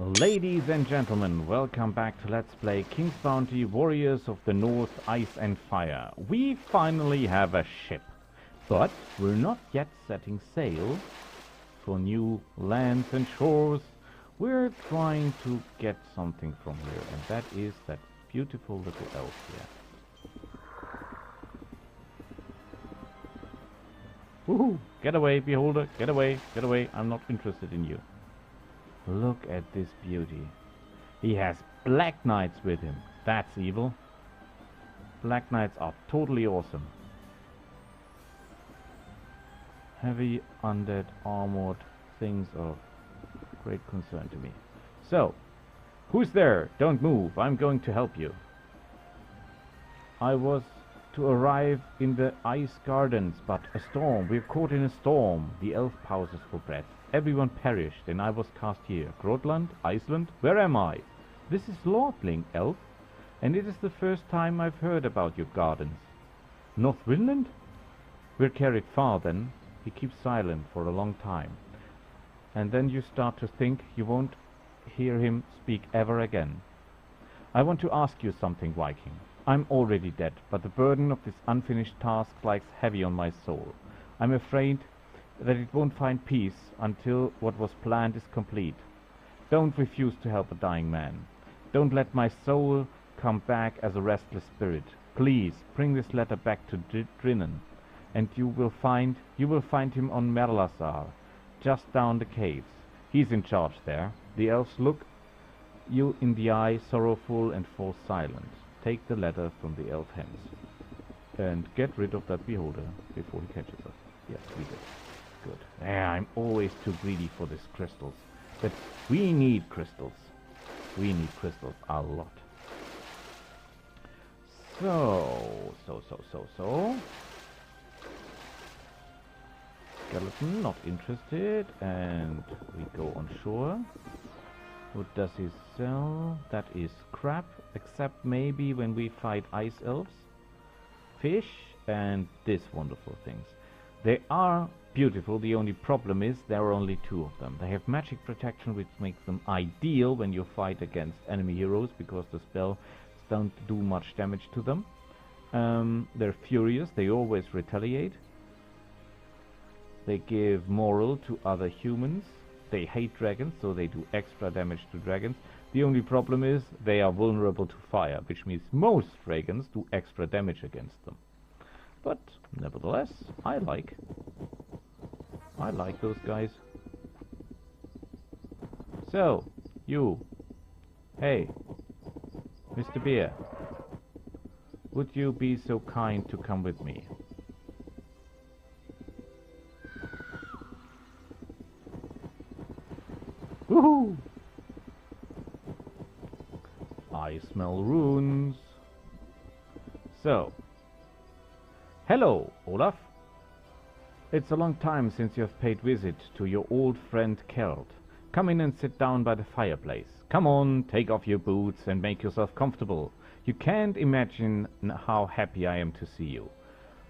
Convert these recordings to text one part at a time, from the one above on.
Ladies and gentlemen, welcome back to Let's Play King's Bounty Warriors of the North Ice and Fire. We finally have a ship, but we're not yet setting sail for new lands and shores. We're trying to get something from here, and that is that beautiful little elf here. Woohoo! Get away, beholder! Get away! Get away! I'm not interested in you. Look at this beauty. He has Black Knights with him. That's evil. Black Knights are totally awesome. Heavy undead armored things are great concern to me. So, who's there? Don't move. I'm going to help you. I was to arrive in the Ice Gardens, but a storm. We're caught in a storm. The elf pauses for breath. Everyone perished, and I was cast here. Grotland? Iceland? Where am I? This is Lordling, elf, and it is the first time I've heard about your gardens. North Vinland? We're carried far, then. He keeps silent for a long time. And then you start to think you won't hear him speak ever again. I want to ask you something, Viking. I'm already dead, but the burden of this unfinished task lies heavy on my soul. I'm afraid that it won't find peace until what was planned is complete. Don't refuse to help a dying man. Don't let my soul come back as a restless spirit. Please bring this letter back to Drinnen, and you will find him on Merlasar, just down the caves. He's in charge there. The elves look you in the eye, sorrowful, and fall silent. Take the letter from the elf hands and get rid of that beholder before he catches us. Yes, we did. Good. Yeah, I'm always too greedy for these crystals. But we need crystals. We need crystals a lot. So. Skeleton, not interested. And we go on shore. What does he sell? That is crap, except maybe when we fight ice elves. Fish and these wonderful things. They are beautiful, the only problem is there are only two of them. They have magic protection, which makes them ideal when you fight against enemy heroes, because the spells don't do much damage to them. They're furious, they always retaliate. They give moral to other humans. They hate dragons, so they do extra damage to dragons. The only problem is they are vulnerable to fire, which means most dragons do extra damage against them. But nevertheless, I like those guys. So, you. Hey, Mr. Bear. Would you be so kind to come with me? Woohoo! I smell runes. So, hello, Olaf. It's a long time since you have paid visit to your old friend Keld. Come in and sit down by the fireplace. Come on, take off your boots and make yourself comfortable. You can't imagine how happy I am to see you.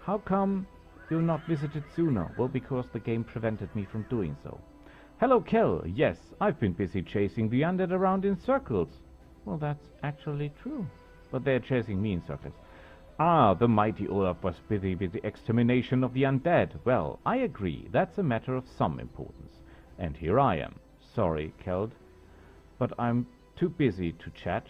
How come you've not visited sooner? Well, because the game prevented me from doing so. Hello, Kel. Yes, I've been busy chasing the undead around in circles. Well, that's actually true. But they're chasing me in circles. Ah, the mighty Olaf was busy with the extermination of the undead. Well, I agree. That's a matter of some importance. And here I am. Sorry, Keld, but I'm too busy to chat.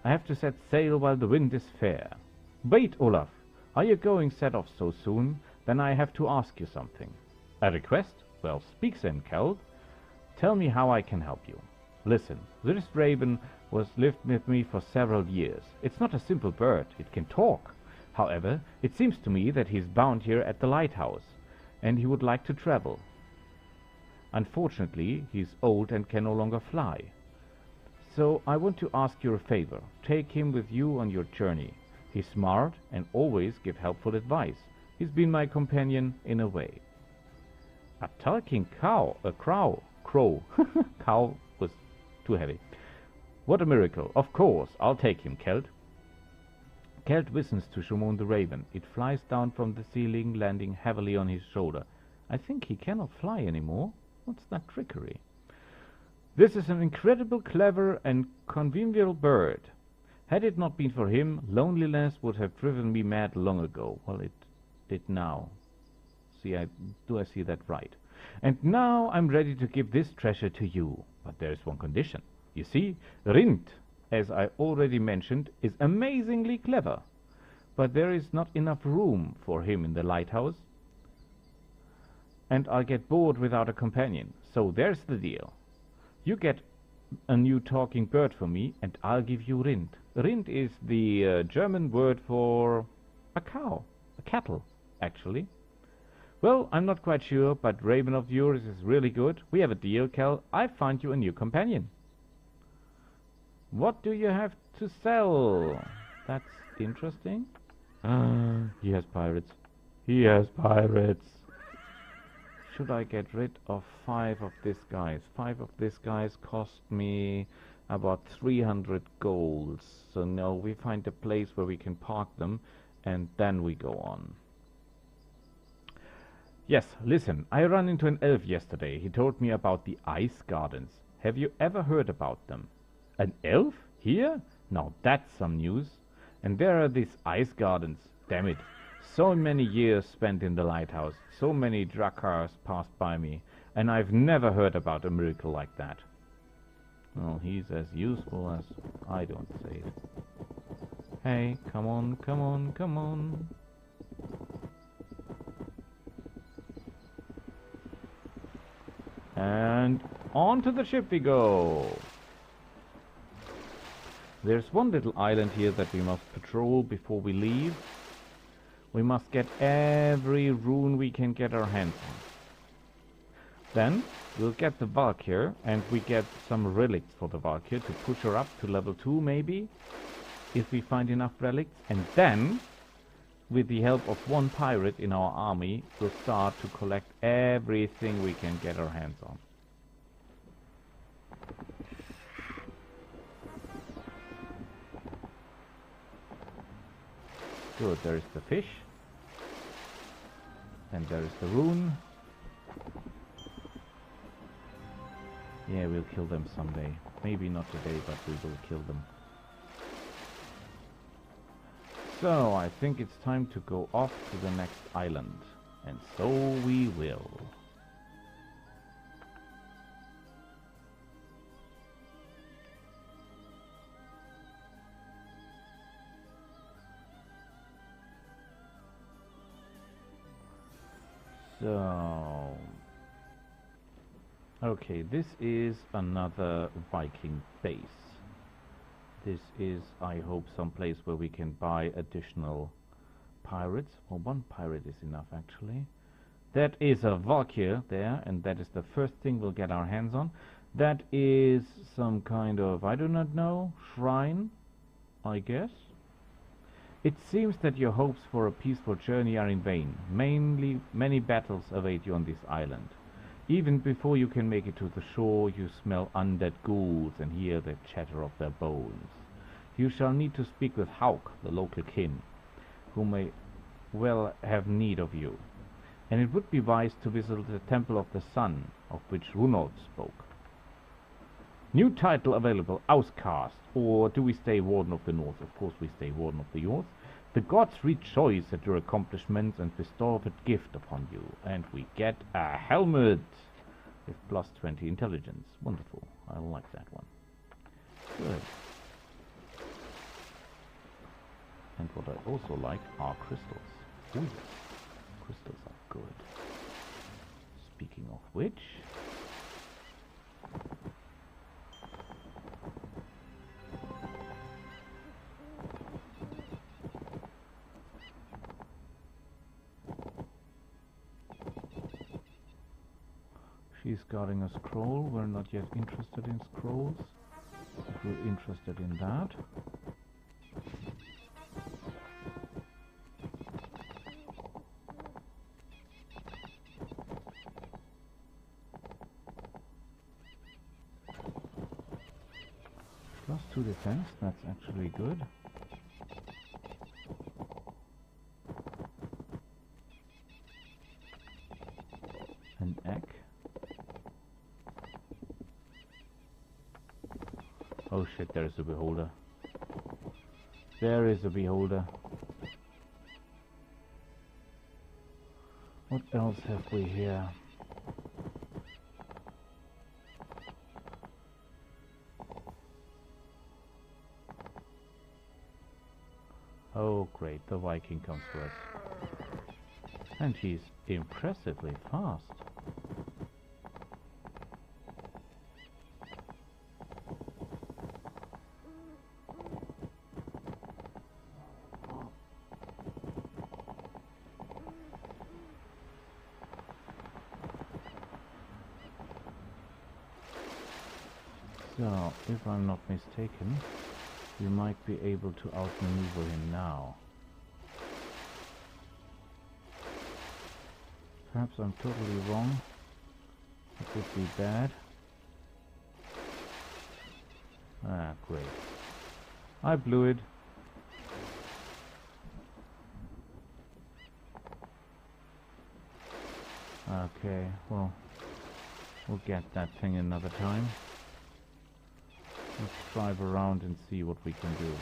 I have to set sail while the wind is fair. Wait, Olaf. Are you going set off so soon? Then I have to ask you something. A request? Well, speak then, Keld. Tell me how I can help you. Listen, this raven was lived with me for several years. It's not a simple bird. It can talk. However, it seems to me that he's bound here at the lighthouse, and he would like to travel. Unfortunately, he's old and can no longer fly. So I want to ask you a favor. Take him with you on your journey. He's smart and always give helpful advice. He's been my companion in a way. A talking crow. Cow was too heavy. What a miracle. Of course, I'll take him, Keld. Keld listens to Shimon the Raven. It flies down from the ceiling, landing heavily on his shoulder. I think he cannot fly anymore. What's that trickery? This is an incredible, clever, and convivial bird. Had it not been for him, loneliness would have driven me mad long ago. Well, it did now. Do I see that right? And now I'm ready to give this treasure to you. But there is one condition. You see, Rind, as I already mentioned, is amazingly clever. But there is not enough room for him in the lighthouse, and I'll get bored without a companion. So there's the deal. You get a new talking bird for me, and I'll give you Rind. Rind is the German word for a cow, a cattle, actually. Well, I'm not quite sure, but Raven of yours is really good. We have a deal, Cal. I find you a new companion. What do you have to sell? That's interesting. He has pirates. He has pirates. Should I get rid of 5 of these guys? 5 of these guys cost me about 300 golds. So no, we find a place where we can park them, and then we go on. Yes, listen, I ran into an elf yesterday. He told me about the ice gardens. Have you ever heard about them? An elf? Here? Now that's some news. And there are these ice gardens. Damn it. So many years spent in the lighthouse. So many Drakkars passed by me. And I've never heard about a miracle like that. Well, he's as useful as I don't say it. Hey, come on, come on, come on. And onto the ship we go. There's one little island here that we must patrol before we leave. We must get every rune we can get our hands on. Then we'll get the Valkyr, and we get some relics for the Valkyr to push her up to level 2 maybe, if we find enough relics. And then, with the help of one pirate in our army, we'll start to collect everything we can get our hands on. Good, there is the fish. And there is the rune. Yeah, we'll kill them someday. Maybe not today, but we will kill them. So, I think it's time to go off to the next island. And so we will. So, okay, this is another Viking base. This is, I hope, some place where we can buy additional pirates. Well, one pirate is enough, actually. That is a Valkyr there, and that is the first thing we'll get our hands on. That is some kind of, I do not know, shrine, I guess. It seems that your hopes for a peaceful journey are in vain. Many battles await you on this island. Even before you can make it to the shore, you smell undead ghouls and hear the chatter of their bones. You shall need to speak with Hauk, the local kin, who may well have need of you. And it would be wise to visit the Temple of the Sun, of which Runolf spoke. New title available, Outcast. Or do we stay Warden of the North? Of course we stay Warden of the North. The gods rejoice at your accomplishments and bestow a gift upon you. And we get a helmet with plus 20 intelligence. Wonderful. I like that one. Good. And what I also like are crystals. Ooh, yes. Crystals are good. Speaking of which... she's guarding a scroll. We're not yet interested in scrolls, but we're interested in that. Plus 2 defense, that's actually good. An egg. Oh shit, there is a beholder. There is a beholder. What else have we here? Oh great, the Viking comes to us. And he's impressively fast. So, if I'm not mistaken, we might be able to outmaneuver him now. Perhaps I'm totally wrong. It would be bad. Ah, great. I blew it. Okay, well, we'll get that thing another time. Let's drive around and see what we can do.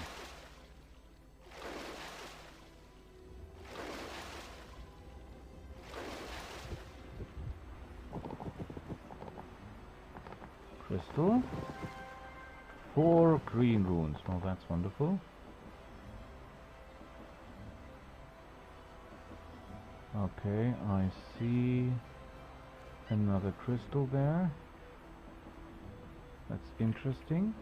Crystal. 4 green runes. Well, that's wonderful. Okay, I see another crystal there. That's interesting.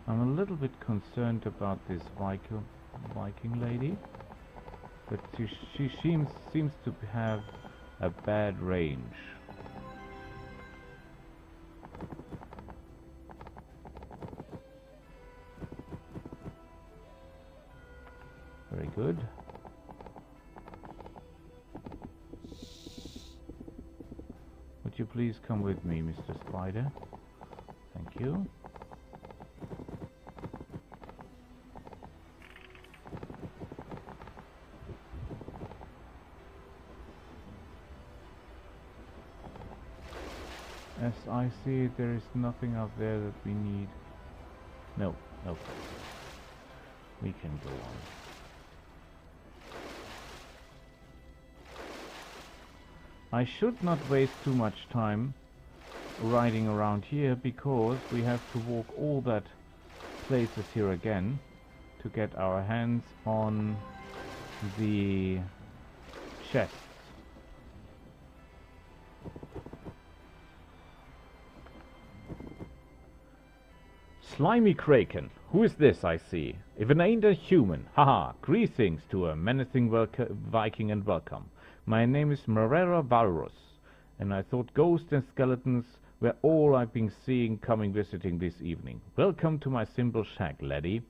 I'm a little bit concerned about this Viking lady, but she seems to have a bad range. Very good. Would you please come with me, Mr. Spider? Thank you. As I see it, there is nothing out there that we need. No, okay. We can go on. I should not waste too much time riding around here, because we have to walk all that places here again to get our hands on the chests. Slimy Kraken. Who is this I see? If it ain't a human. Haha. Greetings to a menacing Viking and welcome. My name is Marera Valrus, and I thought ghosts and skeletons were all I've been seeing coming visiting this evening. Welcome to my simple shack, laddie.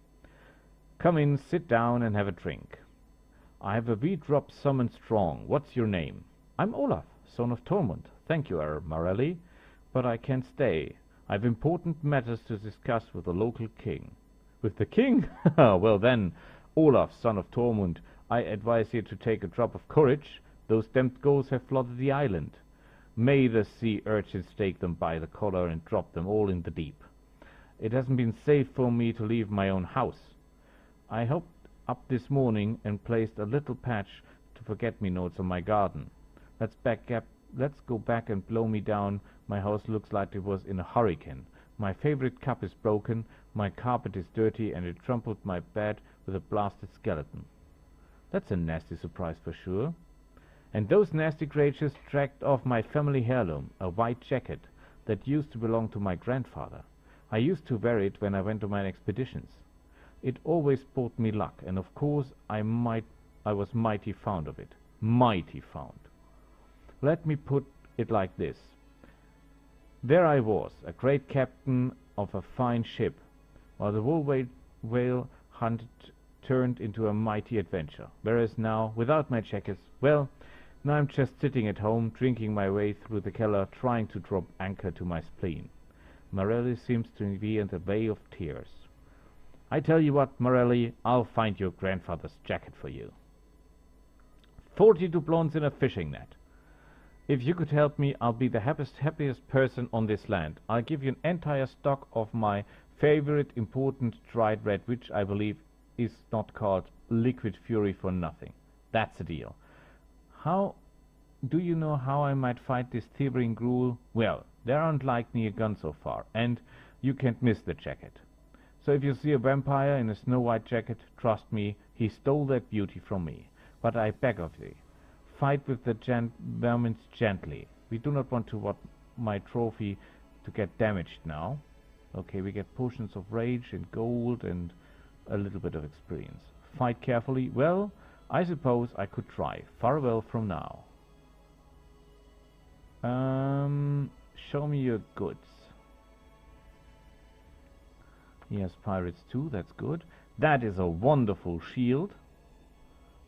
Come in, sit down and have a drink. I have a wheat drop summoned strong. What's your name? I'm Olaf, son of Tormund. Thank you, Marelli, but I can't stay. I've important matters to discuss with the local king. With the king? Well then, Olaf, son of Tormund, I advise you to take a drop of courage. Those damned ghosts have flooded the island. May the sea urchins take them by the collar and drop them all in the deep. It hasn't been safe for me to leave my own house. I hopped up this morning and placed a little patch to forget-me-nots on my garden. Let's go back and blow me down. My house looks like it was in a hurricane. My favorite cup is broken, my carpet is dirty, and it trampled my bed with a blasted skeleton. That's a nasty surprise for sure. And those nasty creatures dragged off my family heirloom, a white jacket that used to belong to my grandfather. I used to wear it when I went on my expeditions. It always brought me luck, and of course I was mighty fond of it. Mighty fond. Let me put it like this. There I was, a great captain of a fine ship, while the whale hunt turned into a mighty adventure. Whereas now, without my jackets, well, now I'm just sitting at home, drinking my way through the cellar, trying to drop anchor to my spleen. Morelli seems to be in the way of tears. I tell you what, Morelli, I'll find your grandfather's jacket for you. 40 doubloons in a fishing net. If you could help me, I'll be the happiest person on this land. I'll give you an entire stock of my favorite important dried red, which I believe is not called liquid fury for nothing. That's a deal. How do you know how I might fight this thieving ghoul? Well, there aren't like me a gun so far, and you can't miss the jacket. So if you see a vampire in a snow-white jacket, trust me, he stole that beauty from me. But I beg of thee, fight with the vermin gently. We do not want my trophy to get damaged now. Okay, we get potions of rage and gold and a little bit of experience. Fight carefully. Well, I suppose I could try. Farewell from now. Show me your goods. He has pirates too, that's good. That is a wonderful shield.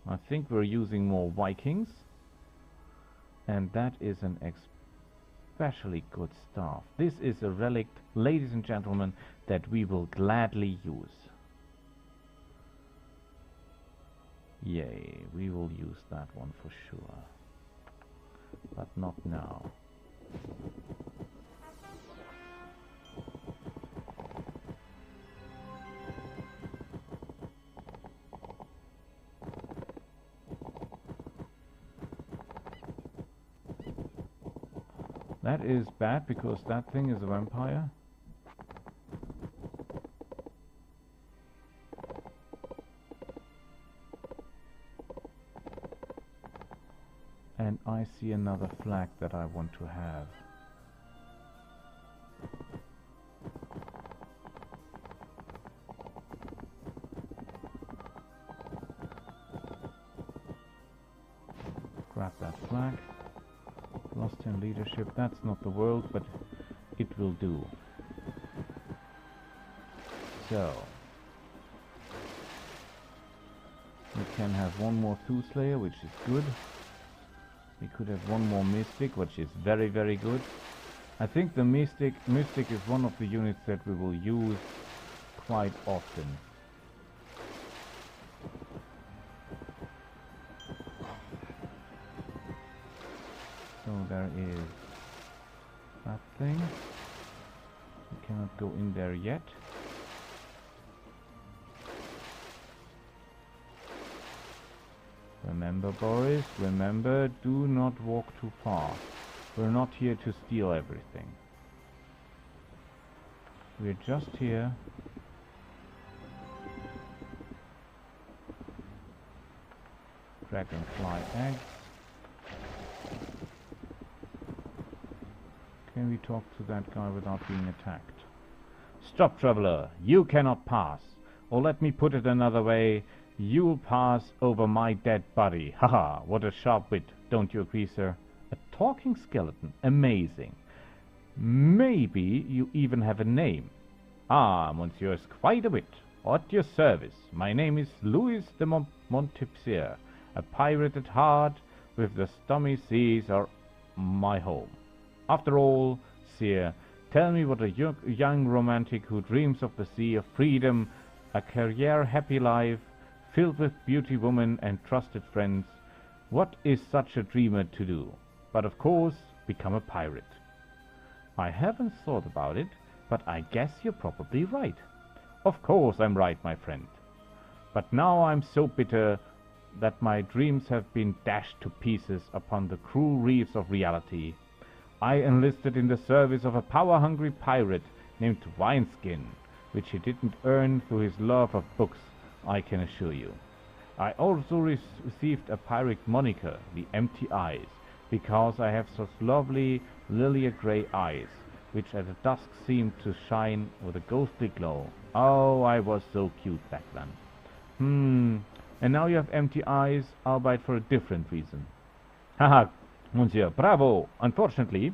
I think we're using more Vikings. And that is an especially good staff. This is a relic, ladies and gentlemen, that we will gladly use. Yay, we will use that one for sure. But not now. That is bad because that thing is a vampire. And I see another flag that I want to have. Grab that flag. Lost in leadership. That's not the world, but it will do. So we can have one more Soothsayer, which is good. We could have one more Mystic, which is very, very good. I think the Mystic is one of the units that we will use quite often. So there is that thing. We cannot go in there yet. Remember, Boris, remember, do not walk too far. We're not here to steal everything. We're just here dragonfly eggs. Can we talk to that guy without being attacked? Stop, traveler! You cannot pass! Or let me put it another way, you'll pass over my dead body. Haha, what a sharp wit, don't you agree, sir? A talking skeleton, amazing. Maybe you even have a name. Ah, monsieur is quite a wit. At your service. My name is Louis de Montpensier, a pirate at heart, with the stormy seas are my home. After all, sir, tell me what a young romantic who dreams of the sea of freedom, a career happy life, filled with beauty, women, and trusted friends, what is such a dreamer to do? But of course, become a pirate. I haven't thought about it, but I guess you're probably right. Of course I'm right, my friend. But now I'm so bitter that my dreams have been dashed to pieces upon the cruel reefs of reality. I enlisted in the service of a power-hungry pirate named Wineskin, which he didn't earn through his love of books, I can assure you. I also received a pirate moniker, the Empty Eyes, because I have such lovely lilia-grey eyes, which at dusk seemed to shine with a ghostly glow. Oh, I was so cute back then. And now you have empty eyes, albeit for a different reason. Haha, monsieur, bravo! Unfortunately,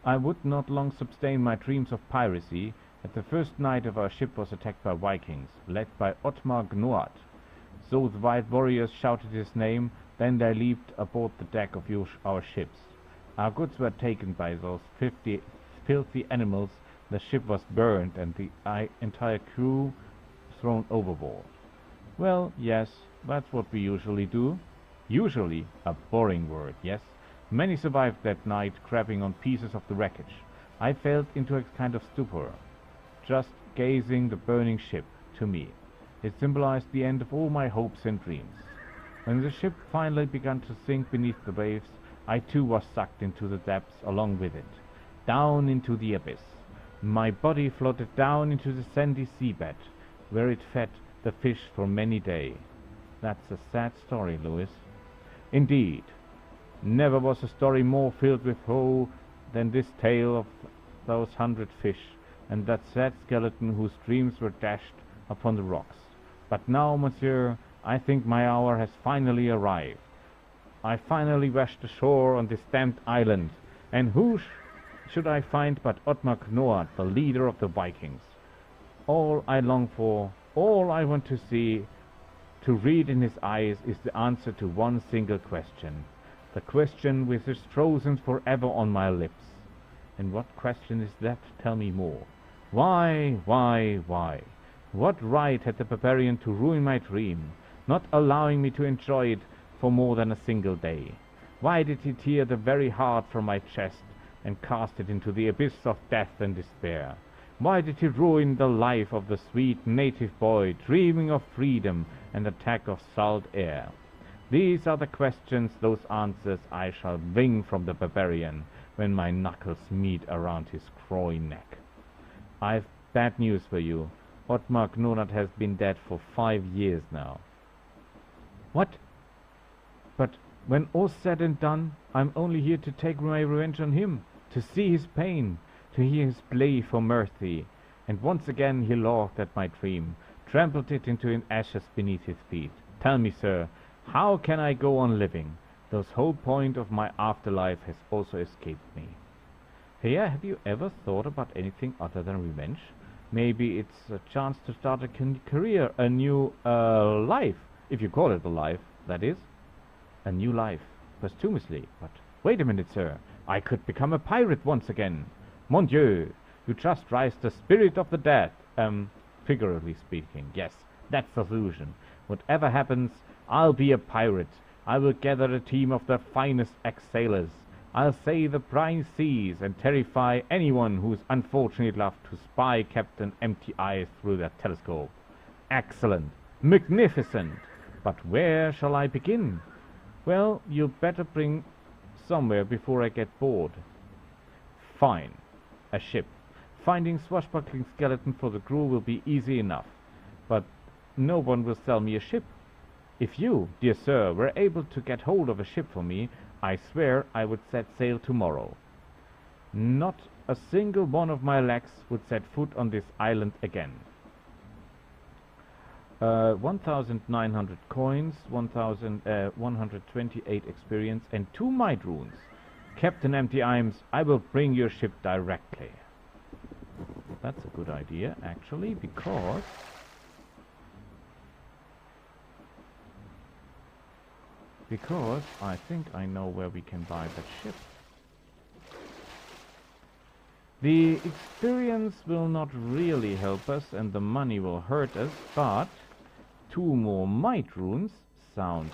I would not long sustain my dreams of piracy, as the first night of our ship was attacked by Vikings, led by Ottmar Gnuart. Those white warriors shouted his name, then they leaped aboard the deck of our ships. Our goods were taken by those filthy animals, the ship was burned, and the entire crew thrown overboard. Well, yes, that's what we usually do. Usually, a boring word, yes? Many survived that night, grabbing on pieces of the wreckage. I fell into a kind of stupor, just gazing the burning ship. To me, it symbolized the end of all my hopes and dreams. When the ship finally began to sink beneath the waves, I too was sucked into the depths along with it, down into the abyss. My body floated down into the sandy seabed, where it fed the fish for many days. That's a sad story, Louis. Indeed, never was a story more filled with woe than this tale of those 100 fish, and that sad skeleton whose dreams were dashed upon the rocks. But now, monsieur, I think my hour has finally arrived. I finally washed ashore on this damned island, and who should I find but Ottmar Knoat, the leader of the Vikings? All I long for, all I want to see, to read in his eyes, is the answer to one single question. The question which is frozen forever on my lips. And what question is that? Tell me more. Why? What right had the barbarian to ruin my dream, not allowing me to enjoy it for more than a single day? Why did he tear the very heart from my chest and cast it into the abyss of death and despair? Why did he ruin the life of the sweet native boy, dreaming of freedom and the tack of salt air? These are the questions, those answers I shall wring from the barbarian when my knuckles meet around his groin neck. I've bad news for you. Ottmar Knoat has been dead for 5 years now. What? But when all's said and done, I'm only here to take my revenge on him, to see his pain, to hear his plea for mercy. And once again he laughed at my dream, trampled it into ashes beneath his feet. Tell me, sir, how can I go on living? The whole point of my afterlife has also escaped me. Here, have you ever thought about anything other than revenge? Maybe it's a chance to start a career, a new life, if you call it a life, that is. A new life, posthumously. But wait a minute, sir. I could become a pirate once again. Mon Dieu, you just raised the spirit of the dead. Figuratively speaking, yes, that's the solution. Whatever happens, I'll be a pirate. I will gather a team of the finest ex-sailors. I'll sail the briny seas and terrify anyone who's unfortunate enough to spy Captain Empty Eyes through their telescope. Excellent! Magnificent! But where shall I begin? Well, you'd better bring somewhere before I get bored. Fine. A ship. Finding swashbuckling skeleton for the crew will be easy enough. But no one will sell me a ship. If you, dear sir, were able to get hold of a ship for me, I swear I would set sail tomorrow. Not a single one of my legs would set foot on this island again. 1,900 coins, 1,128 experience, and 2 might runes. Captain Empty Eyes, I will bring your ship directly. That's a good idea, actually, because I think I know where we can buy that ship. The experience will not really help us and the money will hurt us, but 2 more might runes sounds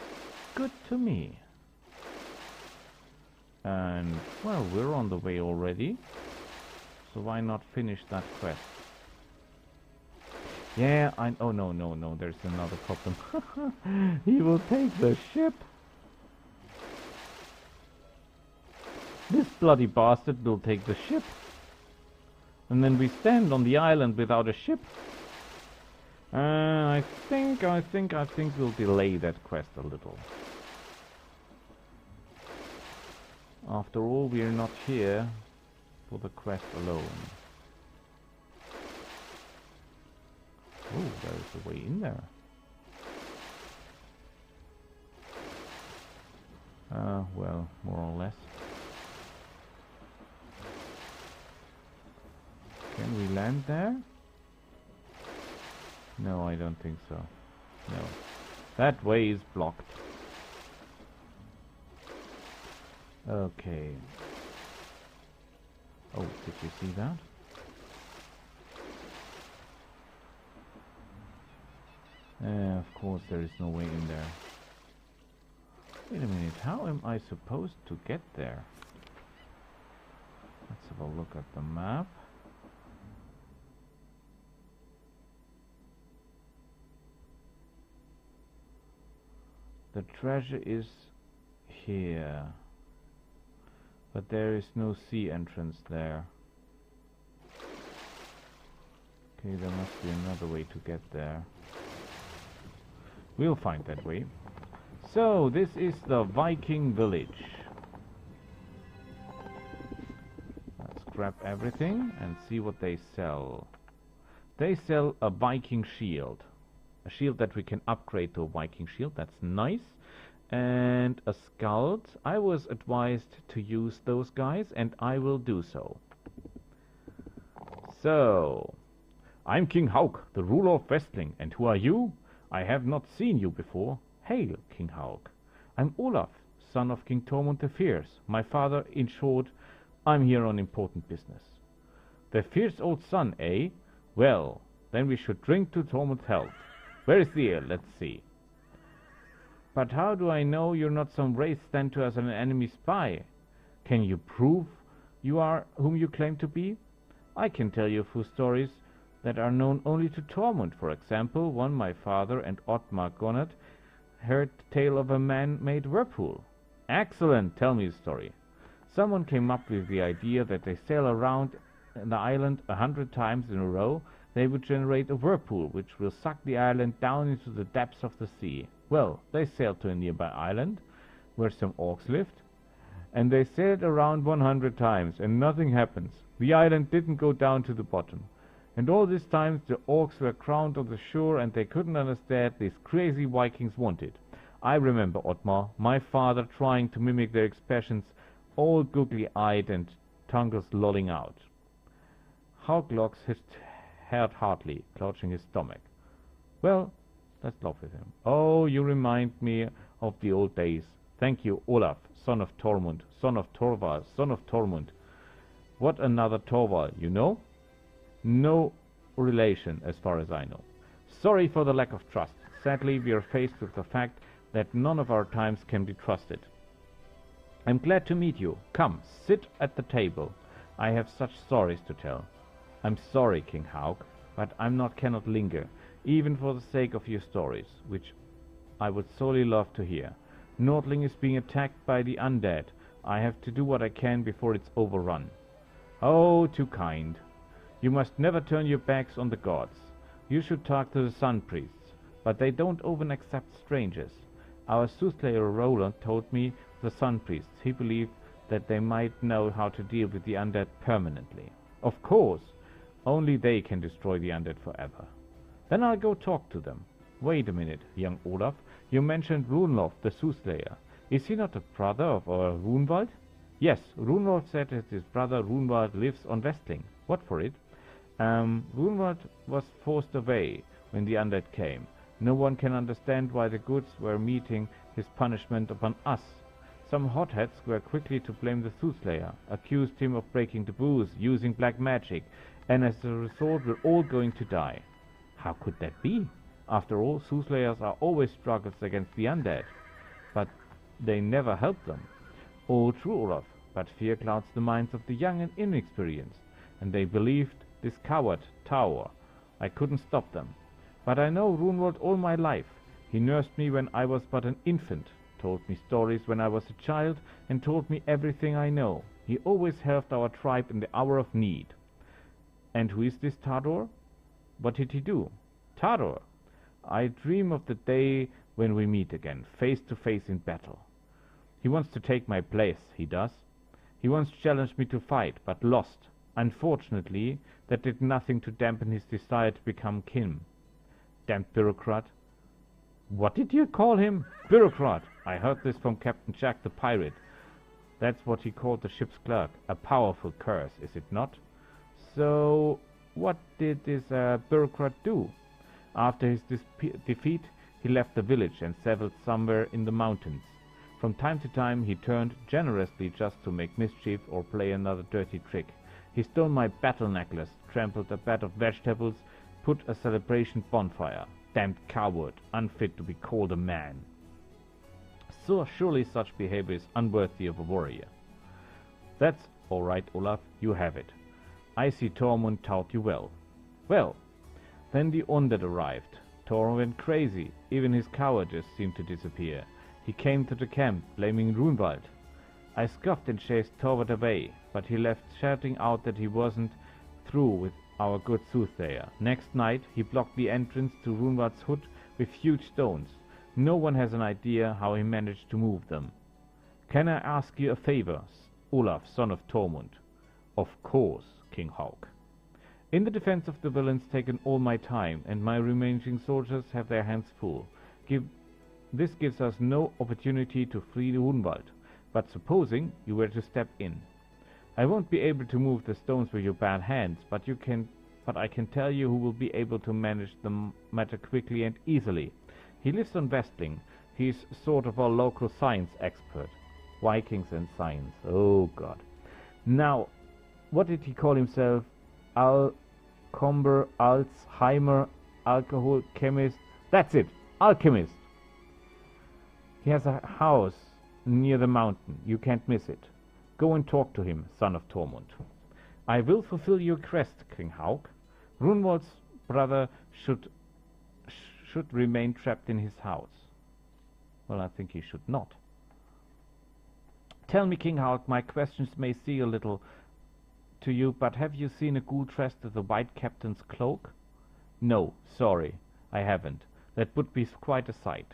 good to me. And, well, we're on the way already, so why not finish that quest? Yeah, oh no, there's another problem. He will take the ship. This bloody bastard will take the ship. And then we stand on the island without a ship. I think we'll delay that quest a little. After all, we are not here for the quest alone. Oh, there's a way in there. Well, more or less. Can we land there? No, I don't think so. No. That way is blocked. Okay. Oh, did you see that? Of course there is no way in there. Wait a minute, how am I supposed to get there? Let's have a look at the map. The treasure is here, but there is no sea entrance there. Okay, there must be another way to get there. We'll find that way. So, this is the Viking village. Let's grab everything and see what they sell. They sell a Viking shield. A shield that we can upgrade to a Viking shield. That's nice. And a scald. I was advised to use those guys, and I will do so. So, I'm King Hauk, the ruler of Westling. And who are you? I have not seen you before. Hail, King Hauk. I'm Olaf, son of King Tormund the Fierce. My father, in short, I'm here on important business. The fierce old son, eh? Well, then we should drink to Tormund's health. Where is the ale? Let's see. But how do I know you're not some race sent to us as an enemy spy? Can you prove you are whom you claim to be? I can tell you a few stories that are known only to Tormund. For example, one my father and Ottmar Gonnet heard the tale of a man-made whirlpool. Excellent! Tell me the story. Someone came up with the idea that they sail around the island 100 times in a row, they would generate a whirlpool, which will suck the island down into the depths of the sea. Well, they sailed to a nearby island, where some orcs lived, and they sailed around 100 times, and nothing happens. The island didn't go down to the bottom. And all these times the orcs were crowned on the shore, and they couldn't understand these crazy Vikings wanted. I remember Ottmar, my father, trying to mimic their expressions, all googly-eyed and tongues lolling out. Hauk locks his head hardly, clutching his stomach. Well, let's laugh with him. Oh, you remind me of the old days. Thank you, Olaf, son of Tormund, son of Torvald, son of Tormund. What another Torvald, you know? No relation, as far as I know. Sorry for the lack of trust. Sadly, we are faced with the fact that none of our times can be trusted. I'm glad to meet you. Come, sit at the table. I have such stories to tell. I'm sorry, King Hauk, but cannot linger, even for the sake of your stories, which I would sorely love to hear. Nordling is being attacked by the undead. I have to do what I can before it's overrun. Oh, too kind. You must never turn your backs on the gods. You should talk to the Sun Priests, but they don't often accept strangers. Our soothsayer Roland told me the Sun Priests. He believed that they might know how to deal with the undead permanently. Of course, only they can destroy the undead forever. Then I'll go talk to them. Wait a minute, young Olaf. You mentioned Runolf, the soothsayer. Is he not a brother of our Runwald? Yes, Runolf said that his brother Runwald lives on Westling. What for it? Runwald was forced away when the undead came. No one can understand why the goods were meeting his punishment upon us. Some hotheads were quickly to blame the soothsayer, accused him of breaking taboos, using black magic, and as a result we're all going to die. How could that be? After all, soothsayers are always struggles against the undead, but they never help them. All true, Olaf, but fear clouds the minds of the young and inexperienced, and they believed this coward Tower. I couldn't stop them. But I know Runwald all my life. He nursed me when I was but an infant, told me stories when I was a child, and told me everything I know. He always helped our tribe in the hour of need. And who is this Tador? What did he do? Tador! I dream of the day when we meet again, face to face in battle. He wants to take my place, he does. He once challenged me to fight, but lost. Unfortunately, that did nothing to dampen his desire to become king. Damned bureaucrat. What did you call him? Bureaucrat! I heard this from Captain Jack the pirate. That's what he called the ship's clerk. A powerful curse, is it not? So, what did this bureaucrat do? After his defeat, he left the village and settled somewhere in the mountains. From time to time, he turned generously just to make mischief or play another dirty trick. He stole my battle necklace, trampled a bed of vegetables, put a celebration bonfire. Damned coward, unfit to be called a man. So surely such behavior is unworthy of a warrior. That's all right, Olaf, you have it. I see Tormund taught you well. Well, then the Undead arrived. Tormund went crazy. Even his cowardice seemed to disappear. He came to the camp, blaming Runwald. I scoffed and chased Torvald away, but he left shouting out that he wasn't through with our good soothsayer. Next night, he blocked the entrance to Runwald's hut with huge stones. No one has an idea how he managed to move them. Can I ask you a favor, Olaf, son of Tormund? Of course, King Hauk. In the defense of the villains taken all my time, and my remaining soldiers have their hands full. This gives us no opportunity to flee Runwald, but supposing you were to step in. I won't be able to move the stones with your bad hands, but I can tell you who will be able to manage the matter quickly and easily. He lives on Westling. He's sort of a local science expert. Vikings and science. Oh god. Now, what did he call himself? Alcomber, Alzheimer, alcohol, chemist. That's it. Alchemist. He has a house near the mountain. You can't miss it. Go and talk to him, son of Tormund. I will fulfill your request, King Hauk. Runwald's brother should remain trapped in his house. Well, I think he should not. Tell me, King Hauk, my questions may seem a little to you, but have you seen a ghoul dressed as the White Captain's cloak? No, sorry, I haven't. That would be quite a sight.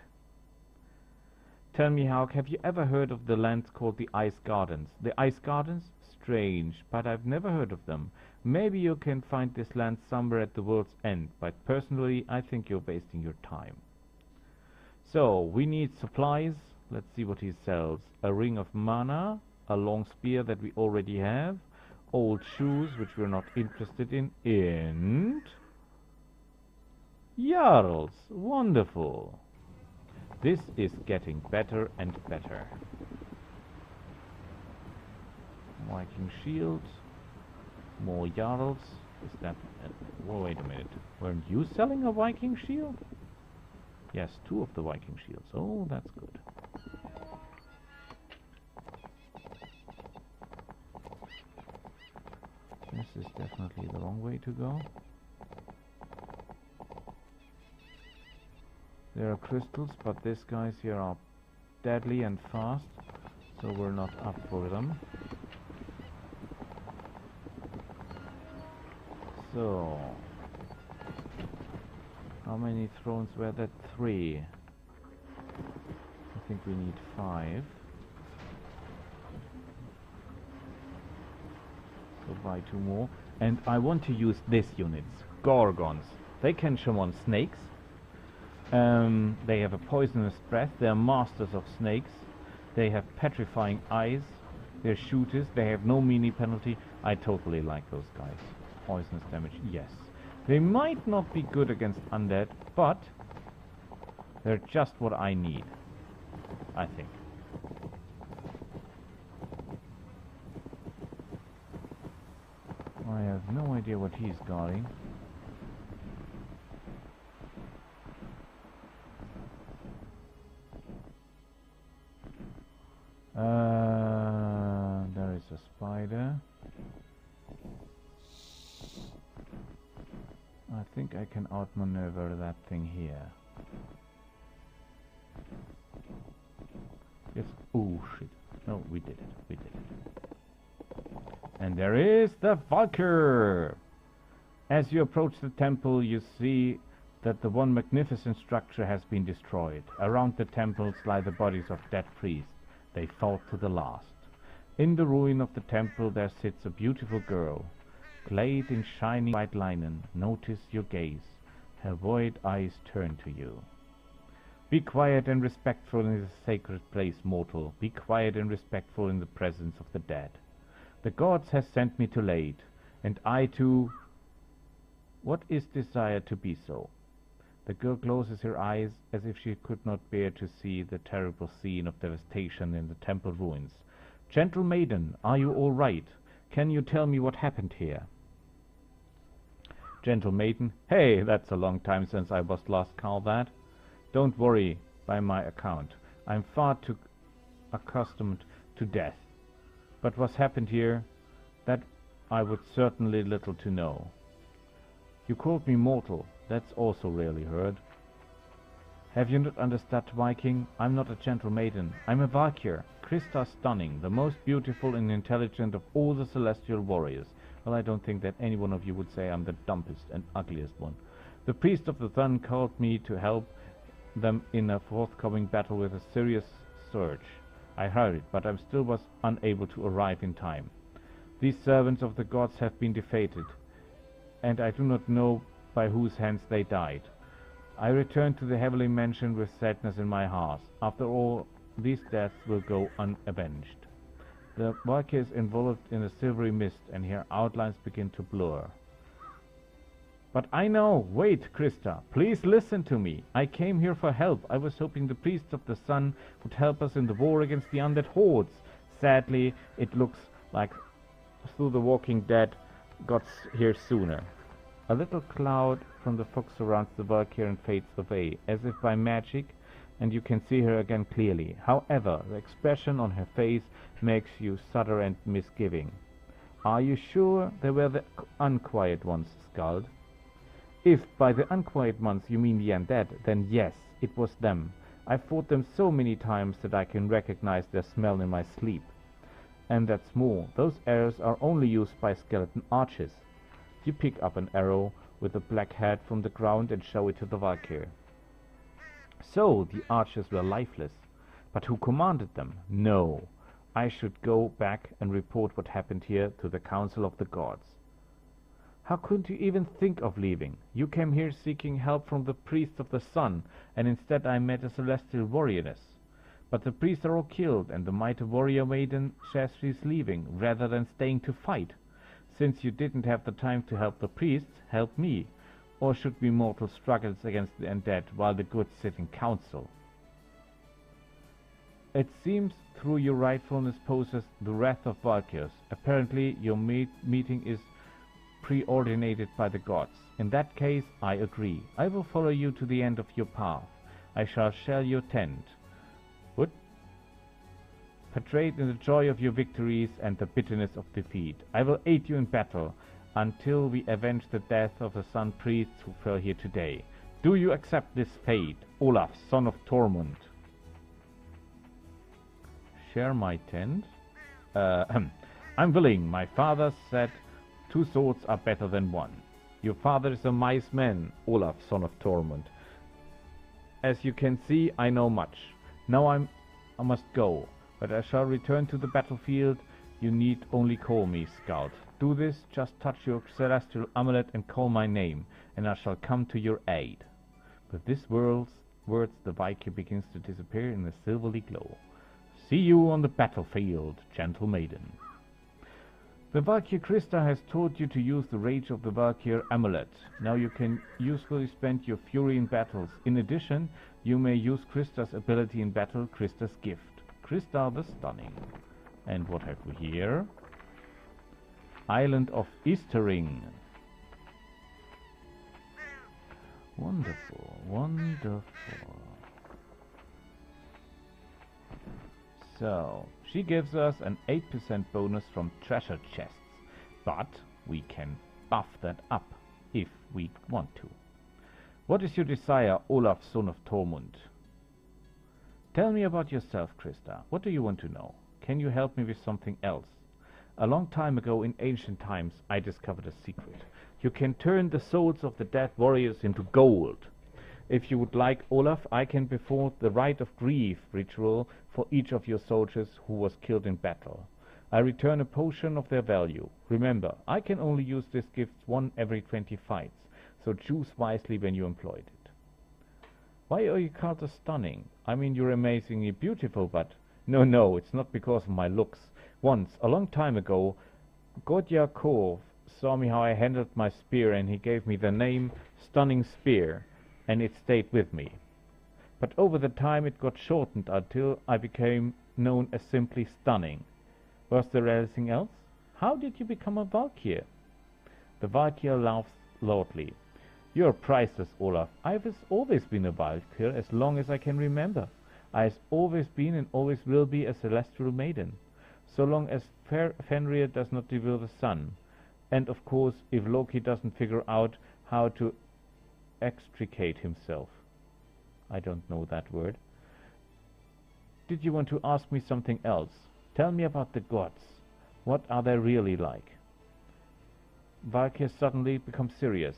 Tell me, Hauk, have you ever heard of the lands called the Ice Gardens? The Ice Gardens? Strange, but I've never heard of them. Maybe you can find this land somewhere at the world's end, but personally, I think you're wasting your time. So, we need supplies. Let's see what he sells. A ring of mana, a long spear that we already have, old shoes, which we're not interested in, and Jarls. Wonderful. This is getting better and better. Viking shield. More Jarls. Is that... wait a minute. Weren't you selling a Viking shield? Yes, 2 of the Viking shields. Oh, that's good. This is definitely the wrong way to go. There are crystals, but these guys here are deadly and fast, so we're not up for them. So, how many thrones were there? 3. I think we need 5. So buy 2 more. And I want to use these units. Gorgons. They can summon snakes. They have a poisonous breath. They are masters of snakes. They have petrifying eyes. They're shooters. They have no melee penalty. I totally like those guys. Poisonous damage, yes. They might not be good against undead, but they're just what I need, I think. I have no idea what he's guarding. There is a spider. I think I can outmaneuver that thing here. Yes. Oh shit. No, we did it. We did it. And there is the Valkyr! As you approach the temple, you see that the one magnificent structure has been destroyed. Around the temples lie the bodies of dead priests. They fought to the last. In the ruin of the temple there sits a beautiful girl, clad in shining white linen. Notice your gaze. Her void eyes turn to you. Be quiet and respectful in this sacred place, mortal. Be quiet and respectful in the presence of the dead. The gods has sent me to Lade, and I too... What is desired to be so? The girl closes her eyes as if she could not bear to see the terrible scene of devastation in the temple ruins. Gentle maiden, are you all right? Can you tell me what happened here? Gentle maiden, hey, that's a long time since I was last called that. Don't worry by my account. I'm far too accustomed to death. But what's happened here, that I would certainly little to know. You called me mortal, that's also rarely heard. Have you not understood, Viking? I'm not a gentle maiden. I'm a Valkyr, Krista Stunning, the most beautiful and intelligent of all the celestial warriors. Well, I don't think that any one of you would say I'm the dumbest and ugliest one. The priest of the sun called me to help them in a forthcoming battle with a serious surge. I hurried, but I still was unable to arrive in time. These servants of the gods have been defeated, and I do not know by whose hands they died. I returned to the heavenly mansion with sadness in my heart. After all, these deaths will go unavenged. The Valkyrie is enveloped in a silvery mist, and her outlines begin to blur. But I know! Wait, Krista! Please listen to me! I came here for help. I was hoping the priests of the sun would help us in the war against the undead hordes. Sadly, it looks like Through the Walking Dead got here sooner. A little cloud from the fog surrounds the Valkyrie and fades away, as if by magic, and you can see her again clearly. However, the expression on her face makes you shudder and misgiving. Are you sure they were the unquiet ones, Skald? If by the unquiet ones you mean the undead, then yes, it was them. I fought them so many times that I can recognize their smell in my sleep. And that's more, those arrows are only used by skeleton archers. You pick up an arrow with a black head from the ground and show it to the Valkyrie. So, the archers were lifeless. But who commanded them? No. I should go back and report what happened here to the Council of the Gods. How could you even think of leaving? You came here seeking help from the priests of the sun, and instead I met a celestial warrioress. But the priests are all killed, and the mighty warrior maiden says she's leaving, rather than staying to fight. Since you didn't have the time to help the priests, help me. Or should we mortals struggle against the undead while the good sit in council? It seems through your rightfulness possess the wrath of Valkyrs. Apparently your meeting is preordinated by the gods. In that case, I agree. I will follow you to the end of your path. I shall share your tent. What? Portrayed in the joy of your victories and the bitterness of defeat. I will aid you in battle until we avenge the death of the sun priests who fell here today. Do you accept this fate, Olaf, son of Tormund? Share my tent? I'm willing. My father said 2 swords are better than 1. Your father is a wise man, Olaf, son of Tormund. As you can see, I know much. Now I must go, but I shall return to the battlefield. You need only call me, Skald. Do this, just touch your celestial amulet and call my name, and I shall come to your aid. With these words, the Viking begins to disappear in a silvery glow. See you on the battlefield, gentle maiden. The Valkyr Krista has taught you to use the Rage of the Valkyr amulet. Now you can usefully spend your fury in battles. In addition, you may use Krista's ability in battle, Krista's gift. Krista the Stunning. And what have we here? Island of Eastering. Wonderful, wonderful. So, she gives us an 8% bonus from treasure chests, but we can buff that up if we want to. What is your desire, Olaf, son of Tormund? Tell me about yourself, Krista. What do you want to know? Can you help me with something else? A long time ago in ancient times I discovered a secret. You can turn the souls of the dead warriors into gold. If you would like, Olaf, I can perform the Rite of Grief ritual for each of your soldiers who was killed in battle. I return a potion of their value. Remember, I can only use this gift once every 20 fights, so choose wisely when you employ it. Why are you called a Stunning? I mean, you're amazingly beautiful, but... No, it's not because of my looks. Once, a long time ago, Godjakov saw me how I handled my spear, and he gave me the name Stunning Spear, and it stayed with me. But over the time it got shortened until I became known as simply Stunning. Was there anything else? How did you become a Valkyr? The Valkyr laughs loudly. You're priceless, Olaf. I've always been a Valkyr as long as I can remember. I've always been and always will be a celestial maiden, so long as Fenrir does not reveal the sun. And of course, if Loki doesn't figure out how to extricate himself. I don't know that word. Did you want to ask me something else? Tell me about the gods. What are they really like? Valkyr suddenly becomes serious.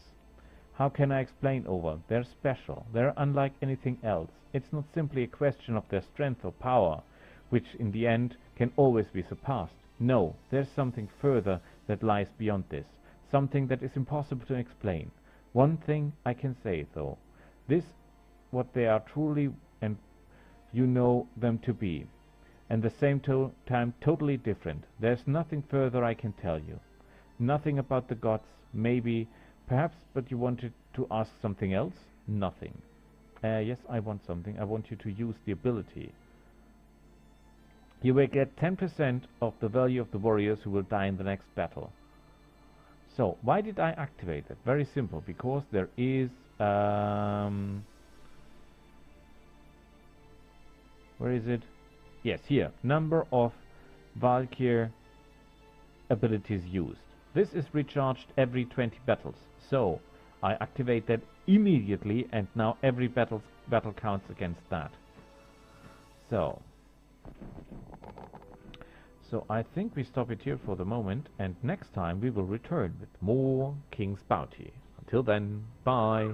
How can I explain over? They're special. They're unlike anything else. It's not simply a question of their strength or power, which in the end can always be surpassed. No, there's something further that lies beyond this. Something that is impossible to explain. One thing I can say, though. This what they are truly and you know them to be. And the same time totally different. There's nothing further I can tell you. Nothing about the gods, maybe, perhaps, but you wanted to ask something else? Nothing. Yes, I want something. I want you to use the ability. You will get 10% of the value of the warriors who will die in the next battle. So, why did I activate it? Very simple, because there is... where is it? Yes, here. Number of Valkyr abilities used. This is recharged every 20 battles. So, I activate that immediately, and now every battle counts against that. So I think we stop it here for the moment, and next time we will return with more King's Bounty. Until then, bye!